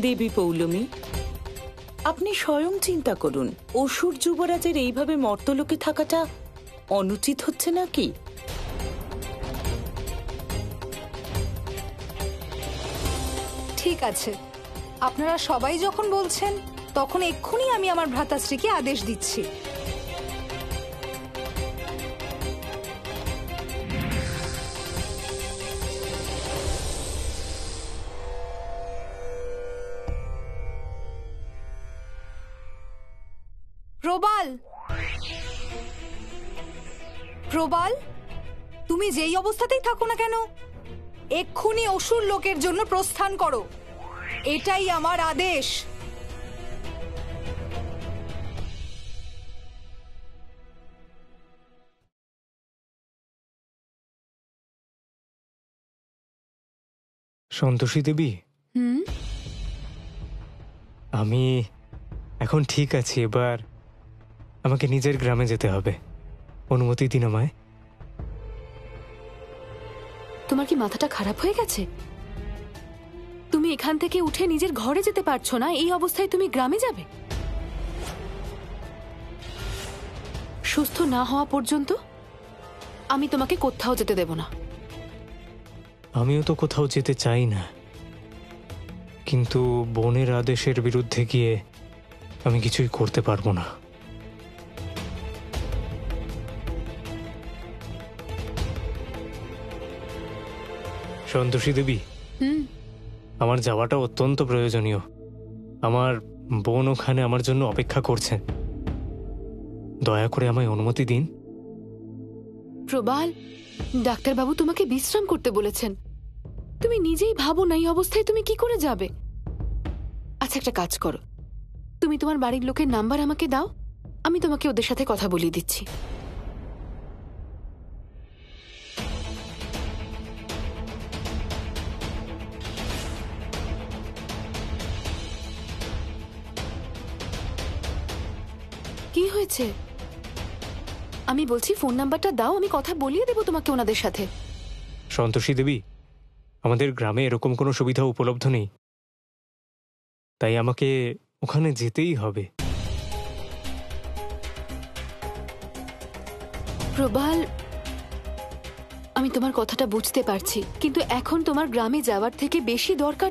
দেবী পৌলমী, আপনি স্বয়ং চিন্তা করুন, অসুর যুবরাজের এইভাবে মর্তলোকে থাকাটা অনুচিত হচ্ছে নাকি? ঠিক আছে, আপনারা সবাই যখন বলছেন তখন এক্ষুনি আমি আমার ভ্রাতাশ্রীকে আদেশ দিচ্ছি। প্রবাল, প্রবাল, তুমি যেই অবস্থাতেই থাকো না কেন, এক্ষুনি অসুর লোকের জন্য প্রস্থান করো। এটাই আমার আদেশ। সন্তোষী দেবী, আমি এখন ঠিক আছি। এবার আমাকে নিজের গ্রামে যেতে হবে। অনুমতি দিন আমায়। তোমার কি মাথাটা খারাপ হয়ে গেছে? তুমি এখান থেকে উঠে নিজের ঘরে যেতে পারছো না, এই অবস্থায় তুমি গ্রামে যাবে? সুস্থ না হওয়া পর্যন্ত আমি তোমাকে কোথাও যেতে দেব না। আমিও তো কোথাও যেতে চাই না, কিন্তু বোনের আদেশের বিরুদ্ধে গিয়ে আমি কিছুই করতে পারবো না। সন্তোষী দেবী, আমার যাওয়াটা অত্যন্ত প্রয়োজনীয়। আমার বোন ওখানে আমার জন্য অপেক্ষা করছেন। দয়া করে আমায় অনুমতি দিন। প্রবাল, ডাক্তারবাবু তোমাকে বিশ্রাম করতে বলেছেন। তুমি নিজেই ভাবো না এই অবস্থায় তুমি কি করে যাবে। আচ্ছা, একটা কাজ করো, তুমি তোমার বাড়ির লোকের নাম্বার আমাকে দাও, আমি তোমাকে ওদের সাথে কথা বলিয়ে দিচ্ছি। কি হয়েছে? আমি বলছি ফোন নাম্বারটা দাও, আমি কথা বলিয়ে দেবো তোমাকে ওনাদের সাথে। সন্তোষী দেবী, আমাদের গ্রামে এরকম কোনো সুবিধা উপলব্ধ নেই, তাই আমাকে ওখানে যেতেই হবে। প্রবাল, আমি তোমার কথাটা বুঝতে পারছি, কিন্তু এখন তোমার গ্রামে যাওয়ার থেকে বেশি দরকার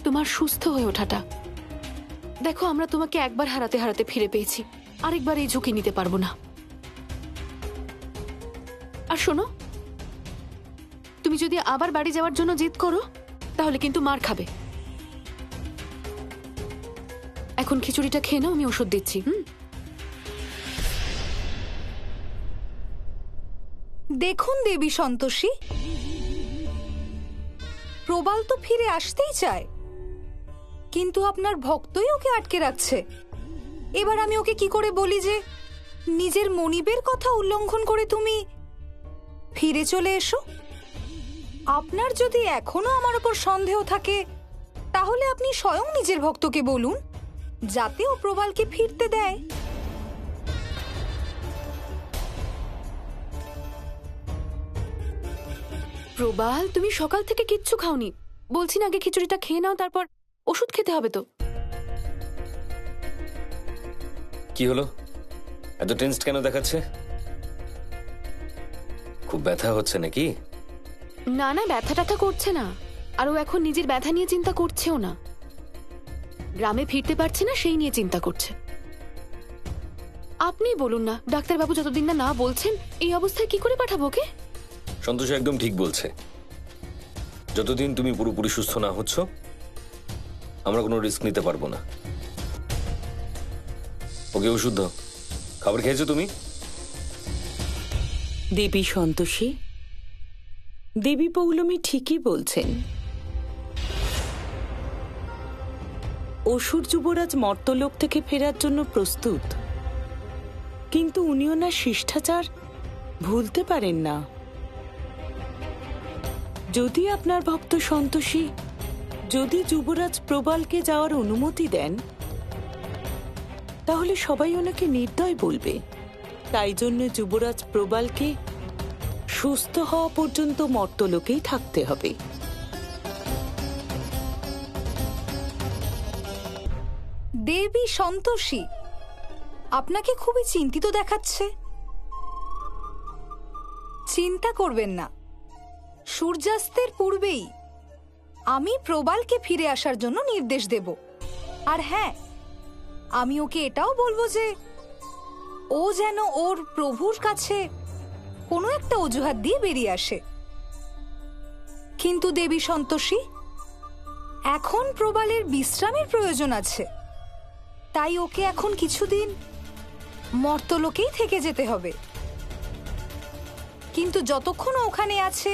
তোমার সুস্থ হয়ে ওঠাটা। দেখো, আমরা তোমাকে একবার হারাতে হারাতে ফিরে পেয়েছি, আরেকবার এই ঝুঁকি নিতে পারবো না। আর শোনো, তুমি যদি আবার বাড়ি যাওয়ার জন্য জিদ করো তাহলে কিন্তু মার খাবে। এখন খিচুড়িটা খেয়ে নাও, আমি ওষুধ দিচ্ছি। দেখুন দেবী সন্তোষী, প্রবাল তো ফিরে আসতেই চায়, কিন্তু আপনার ভক্তই ওকে আটকে রাখছে। এবার আমি ওকে কি করে বলি যে নিজের মনিবের কথা উল্লঙ্ঘন করে তুমি ফিরে চলে এসো? আপনার যদি এখনো আমার উপর সন্দেহ থাকে তাহলে আপনি স্বয়ং নিজের ভক্তকে বলুন যাতে ও প্রবালকে ফিরতে দেয়। প্রবাল, তুমি সকাল থেকে কিচ্ছু খাওনি। বলছি না আগে খিচুড়িটা খেয়ে নাও, তারপর ওষুধ খেতে হবে তো। কি হলো, এত টেনসড কেন দেখাচ্ছে? খুব ব্যথা হচ্ছে নাকি? না না, ব্যথা ট্যাথা করছে না, আর ও এখন নিজের ব্যথা নিয়ে চিন্তা করছেও না। গ্রামে ফিরতে পারছে না সেই নিয়ে চিন্তা করছে। আপনি বলুন না, ডাক্তারবাবু যতদিন না না বলছেন এই অবস্থায় কি করে পাঠাবো ওকে? সন্তোষ একদম ঠিক বলছে। যতদিন তুমি পুরোপুরি সুস্থ না হচ্ছ আমরা কোনো রিস্ক নিতে পারবো না। ওকে ওষুধ দাও। খাবার খেয়েছো তুমি? দেবী সন্তোষী, দেবী পৌলমী ঠিকই বলছেন। অসুর যুবরাজ মর্তলোক থেকে ফেরার জন্য প্রস্তুত, কিন্তু উনি ওনার শিষ্টাচার ভুলতে পারেন না। যদি আপনার ভক্ত সন্তোষী যদি যুবরাজ প্রবালকে যাওয়ার অনুমতি দেন তাহলে সবাই ওনাকে নির্দয় বলবে। তাই জন্য যুবরাজ প্রবালকে সুস্থ হওয়া পর্যন্ত মর্তলোকেই থাকতে হবে। দেবী সন্তোষী, আপনাকে খুবই চিন্তিত দেখাচ্ছে। চিন্তা করবেন না, সূর্যাস্তের পূর্বেই আমি প্রবালকে ফিরে আসার জন্য নির্দেশ দেব। আর হ্যাঁ, আমি ওকে এটাও বলবো যে ও যেন ওর প্রভুর কাছে কোনো একটা অজুহাত দিয়ে বেরিয়ে আসে। কিন্তু দেবী সন্তোষী, এখন প্রবালের বিশ্রামের প্রয়োজন আছে, তাই ওকে এখন কিছুদিন মর্তলোকেই থেকে যেতে হবে। কিন্তু যতক্ষণ ওখানে আছে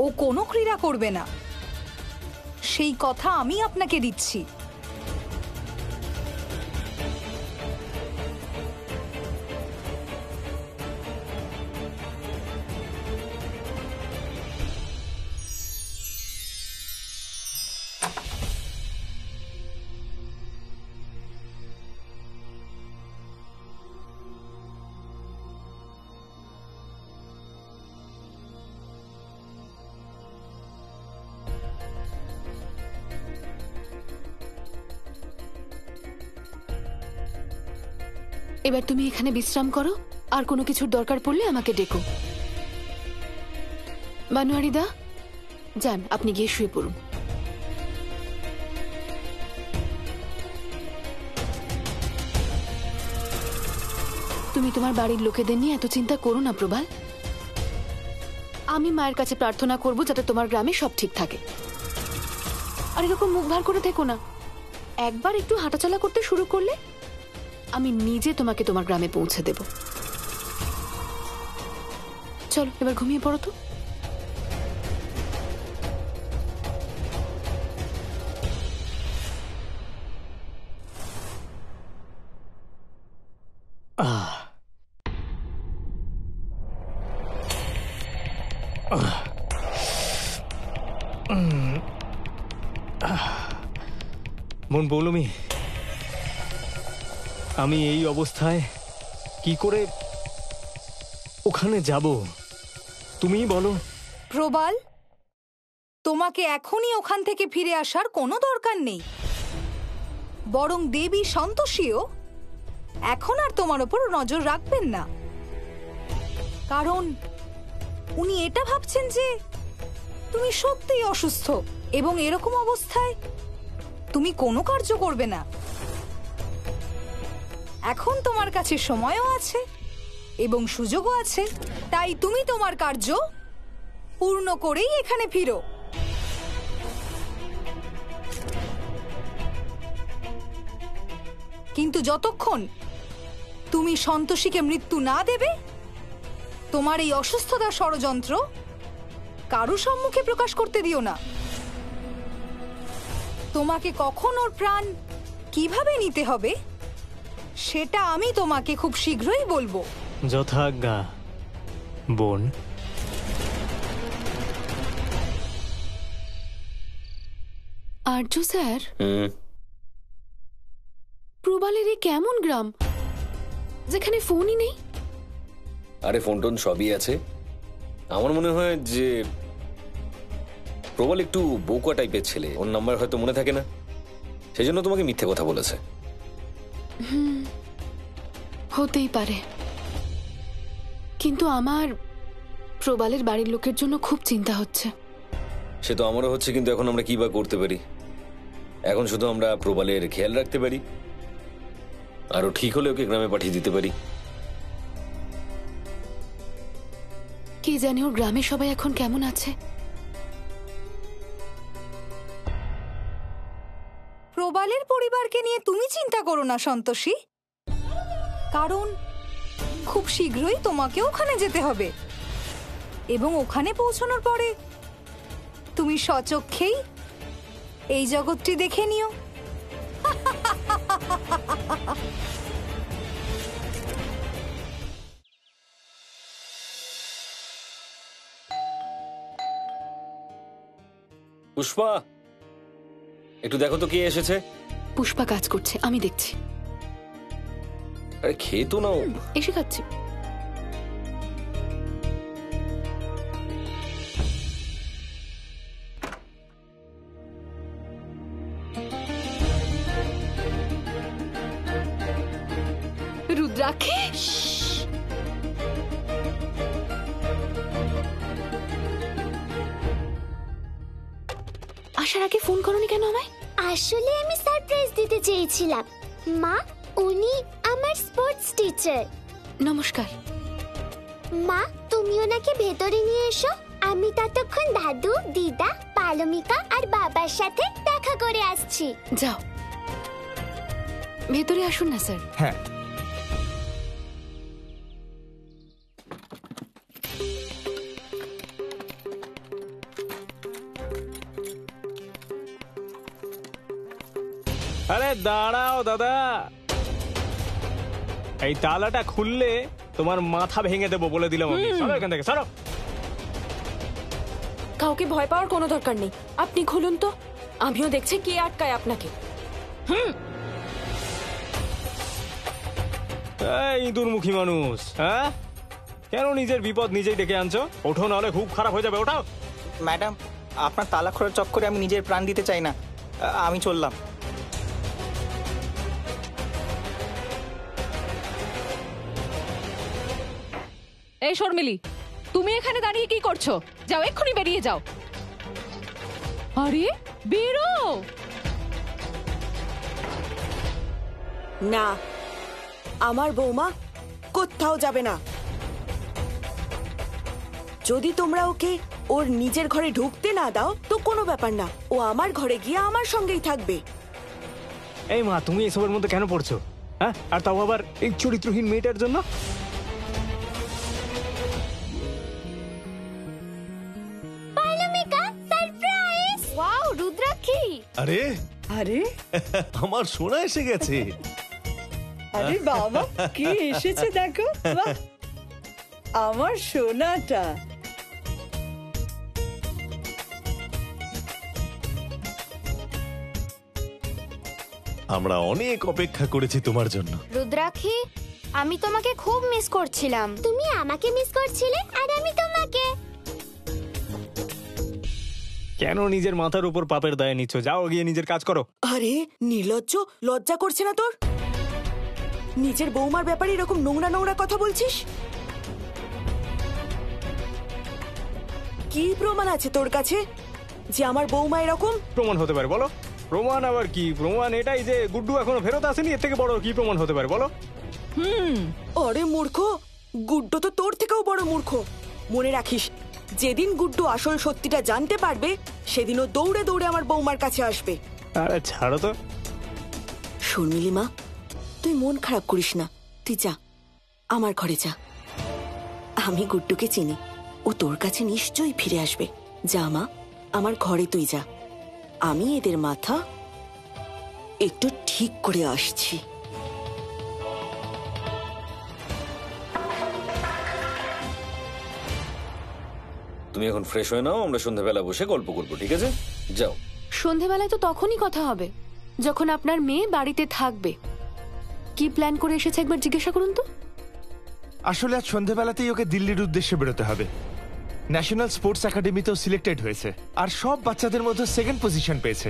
ও কোনো ক্রীড়া করবে না, সেই কথা আমি আপনাকে দিচ্ছি। এবার তুমি এখানে বিশ্রাম করো, আর কোনো কিছুর দরকার পড়লে আমাকে ডেকো। বানোয়ারিদা, যান, আপনি গিয়ে শুয়ে পড়ুন। তুমি তোমার বাড়ির লোকেদের নিয়ে এত চিন্তা করো না প্রবাল। আমি মায়ের কাছে প্রার্থনা করব যাতে তোমার গ্রামে সব ঠিক থাকে। আর এরকম মুখ ভার করে থেকো না। একবার একটু হাঁটাচলা করতে শুরু করলে আমি নিজে তোমাকে তোমার গ্রামে পৌঁছে দেব। চলো এবার ঘুমিয়ে পড়ো তো। বোন পৌলমী, আমি এই অবস্থায় কি করে ওখানে যাব তুমিই বলো। প্রবাল, তোমাকে এখনই ওখান থেকে ফিরে আসার কোনো দরকার নেই। বরং দেবী সন্তোষীও এখন আর তোমার ওপর নজর রাখবেন না, কারণ উনি এটা ভাবছেন যে তুমি সত্যিই অসুস্থ এবং এরকম অবস্থায় তুমি কোনো কার্য করবে না। এখন তোমার কাছে সময়ও আছে এবং সুযোগও আছে, তাই তুমি তোমার কার্য পূর্ণ করেই এখানে ফিরো। কিন্তু যতক্ষণ তুমি সন্তোষীকে মৃত্যু না দেবে, তোমার এই অসুস্থতার ষড়যন্ত্র কারো সম্মুখে প্রকাশ করতে দিও না। তোমাকে কখন ওর প্রাণ কিভাবে নিতে হবে সেটা আমি তোমাকে খুব শীঘ্রই বলবো। যথাজ্ঞা বোন। আর্য স্যার, প্রবালের এই কেমন গ্রাম যেখানে ফোনই নেই? আরে ফোন টোন সবই আছে। আমার মনে হয় যে প্রবাল একটু বোকা টাইপের ছেলে, ওর নাম্বার হয়তো মনে থাকে না, সেই জন্য তোমাকে মিথ্যে কথা বলেছে। হতেই পারে, কিন্তু আমার প্রবালের বাড়ির লোকের জন্য খুব চিন্তা হচ্ছে। সে তো আমারও হচ্ছে, কিন্তু এখন আমরা কি বা করতে পারি? এখন শুধু আমরা প্রবালের খেয়াল রাখতে পারি, আরো ঠিক হলে ওকে গ্রামে পাঠিয়ে দিতে পারি। কে জানে ওর গ্রামে সবাই এখন কেমন আছে। প্রবালের পরিবারকে নিয়ে তুমি চিন্তা করো না সন্তোষী, কারণ খুব শীঘ্রই তোমাকে ওখানে যেতে হবে এবং ওখানে পৌঁছানোর পরে তুমি স্বচক্ষেই এই জগৎটি দেখে নিও। পুষ্পা, একটু দেখো তো কে এসেছে। পুষ্পা কাজ করছে, আমি দেখছি। আরে খেয়ে তো নাও। এসে খাচ্ছি। রুদ্রাক্ষী, আসার আগে ফোন করোনি কেন আমায়? আসলে আমি সারপ্রাইজ দিতে চেয়েছিলাম। মা, উনি আমার স্পোর্টস টিচার। নমস্কার। মা, তুমি ওনাকে ভেতরে নিয়ে এসো। আমি ততক্ষণ দাদু, দিদা, পালমিকা আর বাবার সাথে দেখা করে আসছি। যাও, ভেতরে আসুন না স্যার। হ্যাঁ, আরে দাঁড়াও দাদা, এই তালাটা খুললে তোমার মাথা ভেঙে দেবো বলে দিলাম আমি। সরো এখান থেকে, সরো। কাউকে ভয় পাওয়ার কোনো দরকার নেই, আপনি খুলুন তো, আমিও দেখছি কে আটকায় আপনাকে। এই ইঁদুরমুখী মানুষ, হ্যাঁ কেন নিজের বিপদ নিজেই ডেকে আনছো? ওঠো, নাহলে খুব খারাপ হয়ে যাবে। ওঠাও। ম্যাডাম, আপনার তালা খোলার চক্করে আমি নিজের প্রাণ দিতে চাই না। আমি চললাম। এই শর্মিলি, তুমি এখানে দাঁড়িয়ে কি করছো? যাও, এক্ষুনি বেরিয়ে যাও। আরে বেরো। না, আমার বৌমা কোথাও যাবে না। যদি তোমরা ওকে ওর নিজের ঘরে ঢুকতে না দাও তো কোনো ব্যাপার না, ও আমার ঘরে গিয়ে আমার সঙ্গেই থাকবে। এই মা, তুমি এসবের মধ্যে কেন পড়ছো? হ্যাঁ, আর তাও আবার এই চরিত্রহীন মেয়েটার জন্য। পালমিকা, সারপ্রাইজ! ওয়াও, রুদ্রাক্ষী। আরে আরে আমার সোনা এসে গেছে। আরে বাবা, কে এসেছে দেখো। বাহ, আমার সোনাটা। আমরা অনেক অপেক্ষা করেছি তোমার জন্য। রুদ্রাক্ষী, আমি তোমাকে খুব মিস করছিলাম। তুমি আমাকে মিস করছিলে আর আমি তোমাকে। কেন নিজের মাথার উপর পাপের দায় নিচ্ছ? যাও, গিয়ে নিজের কাজ করো। আরে নির্লজ্জ, লজ্জা করছে না তোর? নিজের বৌমার ব্যাপারে এরকম নোংরা নোংরা কথা বলছিস? কি প্রমাণ আছে তোর কাছে যে আমার বৌমা এরকম? প্রমাণ হতে পারে বলো? প্রমাণ আবার কি প্রমাণ? এটাই যে গুড্ডু এখনো ফেরত আসেনি, এর থেকে বড় কি প্রমাণ হতে পারে বলো? আরে মূর্খ, গুড্ডু তো তোর থেকেও বড় মূর্খ। মনে রাখিস, যেদিন গুড্ডু আসল সত্যিটা জানতে পারবে সেদিনও দৌড়ে দৌড়ে আমার বৌমার কাছে আসবে। আরে ছাড়ো তো। শর্মিলি মা, তুই মন খারাপ করিস না, তুই যা, আমার ঘরে যা। আমি গুড্ডুকে চিনি, ও তোর কাছে নিশ্চয়ই ফিরে আসবে। যা মা, আমার ঘরে তুই যা, আমি এদের মাথা একটু ঠিক করে আসছি। তুমি এখন ফ্রেশ হয়ে নাও, আমরা সন্ধ্যাবেলা বসে গল্প করবো, ঠিক আছে? যাও। সন্ধেবেলায় তো তখনই কথা হবে যখন আপনার মেয়ে বাড়িতে থাকবে। কি প্ল্যান করে এসেছে একবার জিজ্ঞাসা করুন তো। আসলে আজ সন্ধেবেলাতেই ওকে দিল্লির উদ্দেশ্যে বেরোতে হবে। ন্যাশনাল স্পোর্টস একাডেমিতেও সিলেক্টেড হয়েছে, আর সব বাচ্চাদের মধ্যে সেকেন্ড পজিশন পেয়েছে।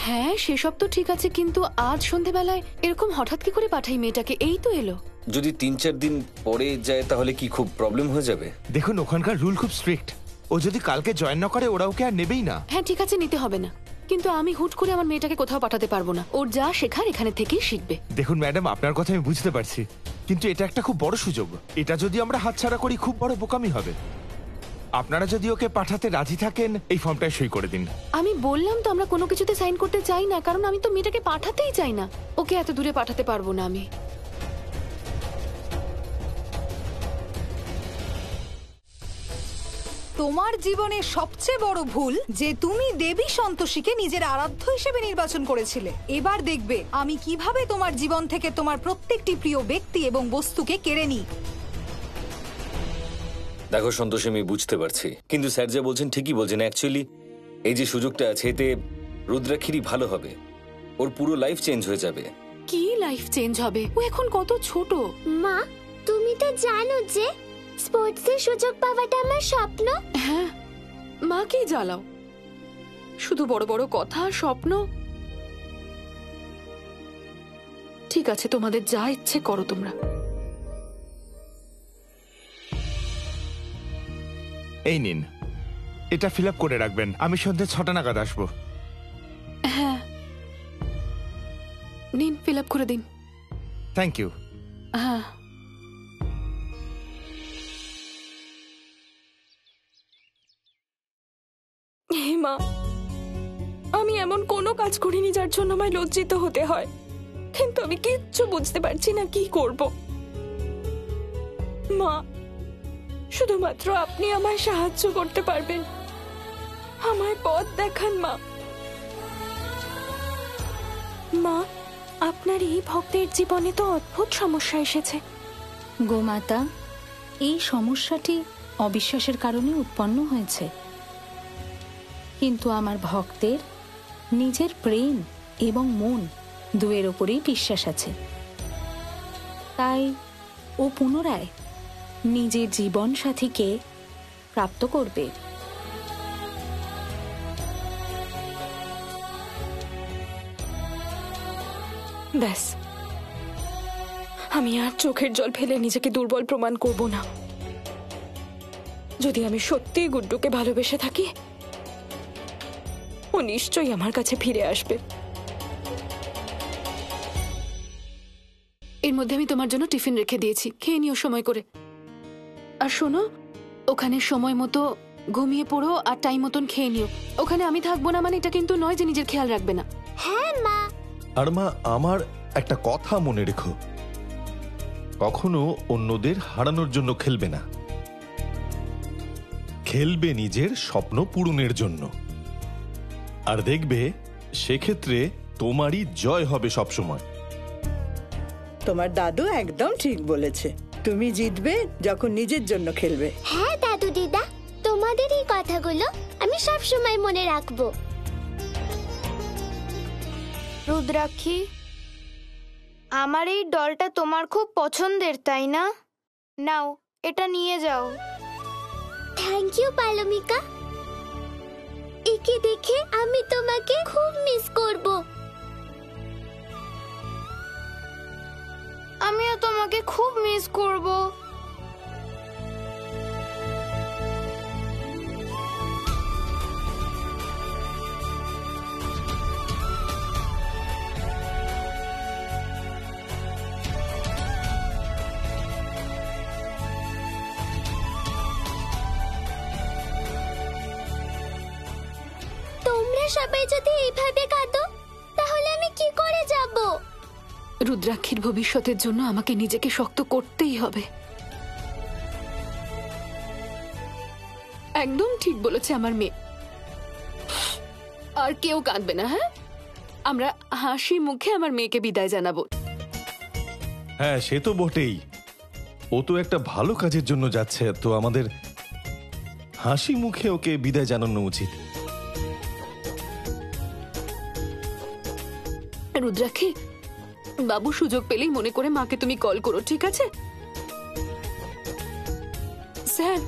হ্যাঁ, সেসব তো ঠিক আছে, কিন্তু আজ সন্ধেবেলায় এরকম হঠাৎ কি করে পাঠাই মেয়েটাকে? এই তো এলো। যদি 3-4 দিন পরে যায় তাহলে কি খুব প্রবলেম হয়ে যাবে? দেখুন, ওখানকার রুল খুব স্ট্রিক্ট। ও যদি কালকে জয়েন না করে ওরা ওকে আর নেবেই না। হ্যাঁ ঠিক আছে, নিতে হবে না, কিন্তু আমি হুট করে আমার মেয়েটাকে কোথাও পাঠাতে পারবো না। ওর যা শেখার এখানে থেকেই শিখবে। দেখুন ম্যাডাম, আপনার কথা আমি বুঝতে পারছি, কিন্তু এটা একটা খুব বড় সুযোগ। এটা যদি আমরা হাতছাড়া করি খুব বড় বোকামি হবে। আপনারা যদি ওকে পাঠাতে রাজি থাকেন, এই ফর্মটায় সই করে দিন। আমি বললাম তো আমরা কোনো কিছুতে সাইন করতে চাই না, কারণ আমি তো মেয়েটাকে পাঠাতেই চাই না। ওকে এত দূরে পাঠাতে পারবো না আমি। তোমার জীবনে সবচেয়ে বড় ভুল যে তুমি দেবী সন্তোষীকে নিজের আরাধ্য হিসেবে নির্বাচন করেছিলে। এবার দেখবে আমি কিভাবে তোমার জীবন থেকে তোমার প্রত্যেকটি প্রিয় ব্যক্তি এবং বস্তুকে কেড়ে নিই। দেখো সন্তোষ, আমি বুঝতে পারছি, কিন্তু স্যার যা বলছেন ঠিকই বলছেন। অ্যাকচুয়ালি এই যে সুযোগটা আছে, এতে রুদ্রাক্ষীরই ভালো হবে। ওর পুরো লাইফ চেঞ্জ হয়ে যাবে। কি লাইফ চেঞ্জ হবে? ও এখন কত ছোট। মা, তুমি তো জানো যে স্পোর্টসের সুযোগ পাওয়াটা আমার স্বপ্ন। হ্যাঁ, মাকেই জ্বালাও, শুধু বড় বড় কথা আর স্বপ্ন। ঠিক আছে, তোমাদের যা ইচ্ছে করো তোমরা। এই নিন, এটা ফিল আপ করে রাখবেন। আমি সন্ধ্যে 6টা নাগাদ আসবো। হ্যাঁ, নিন ফিল আপ করে দিন। Thank you. হ্যাঁ। হে মা, আমি এমন কোনো কাজ করিনি যার জন্য আমায় লজ্জিত হতে হয়, কিন্তু আমি কিচ্ছু বুঝতে পারছি না কি করব। মা, শুধুমাত্র আপনি আমায় সাহায্য করতে পারবেন। আমায় পথ দেখান মা। মা, আপনার এই ভক্তের জীবনে তো অদ্ভুত সমস্যা এসেছে। গোমাতা, এই সমস্যাটি অবিশ্বাসের কারণে উৎপন্ন হয়েছে, কিন্তু আমার ভক্তের নিজের প্রেম এবং মন দুয়ের ওপরেই বিশ্বাস আছে, তাই ও পুনরায় নিজের জীবন সাথীকে প্রাপ্ত করবে। ব্যাস, আমি আর চোখের জল ফেলে নিজেকে দুর্বল প্রমাণ করব না। যদি আমি সত্যিই গুড্ডুকে ভালোবেসে থাকি, ও নিশ্চয়ই আমার কাছে ফিরে আসবে। এর মধ্যে আমি তোমার জন্য টিফিন রেখে দিয়েছি, খেয়ে নিও সময় করে। আর শোনো, ওখানে সময় মতো ঘুমিয়ে পড়ো আর টাইম মতন খেয়ে নিও। ওখানে আমি থাকবো না মানে এটা কিন্তু নয় যে নিজের খেয়াল রাখবে না। হ্যাঁ মা। আর মা, আমার একটা কথা মনে রেখো, কখনো অন্যদের হারানোর জন্য খেলবে না, খেলবে নিজের স্বপ্ন পূরণের জন্য। আর দেখবে সেক্ষেত্রে তোমারই জয় হবে সবসময়। তোমার দাদু একদম ঠিক বলেছে, তুমি জিতবে যখন নিজের জন্য খেলবে। হ্যাঁ দাদু দিদা, তোমাদের এই কথাগুলো আমি সব সময় মনে রাখবো। রুদ্রাক্ষী, আমার এই ডলটা তোমার খুব পছন্দের, তাই না? নাও, এটা নিয়ে যাও। Thank you Palmika. একে দেখে আমি তোমাকে খুব মিস করব। আমিও তোমাকে খুব মিস করব। তোমরা সবাই যদি এইভাবে কাঁদো, তাহলে আমি কি করে যাব? রুদ্রাক্ষীর ভবিষ্যতের জন্য আমাকে নিজেকে শক্ত করতেই হবে। একদম ঠিক বলেছে আমার মেয়ে। আর কেউ কাঁদবে না, হ্যাঁ? আমরা হাসি মুখে আমার মেয়েকে বিদায় জানাবো। হ্যাঁ, সে তো বটেই। ও তো একটা ভালো কাজের জন্য যাচ্ছে, তো আমাদের হাসি মুখে ওকে বিদায় জানানো উচিত। রুদ্রাক্ষী, বাবু সুযোগ পেলেই মনে করে মাকে তুমি কল করো, ঠিক আছে? স্যার,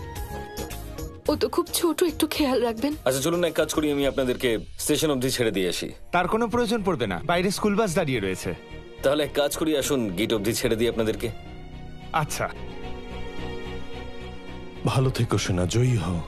ও তো খুব ছোট, একটু খেয়াল রাখবেন। আচ্ছা চলুন এক কাজ করি, আমি আপনাদেরকে স্টেশন অবধি ছেড়ে দিয়ে আসি। তার কোনো প্রয়োজন পড়বে না, বাইরে স্কুল বাস দাঁড়িয়ে রয়েছে। তাহলে এক কাজ করি, আসুন গেট অবধি ছেড়ে দিই আপনাদেরকে। আচ্ছা, ভালো থেকো সোনা, জয়ী হও।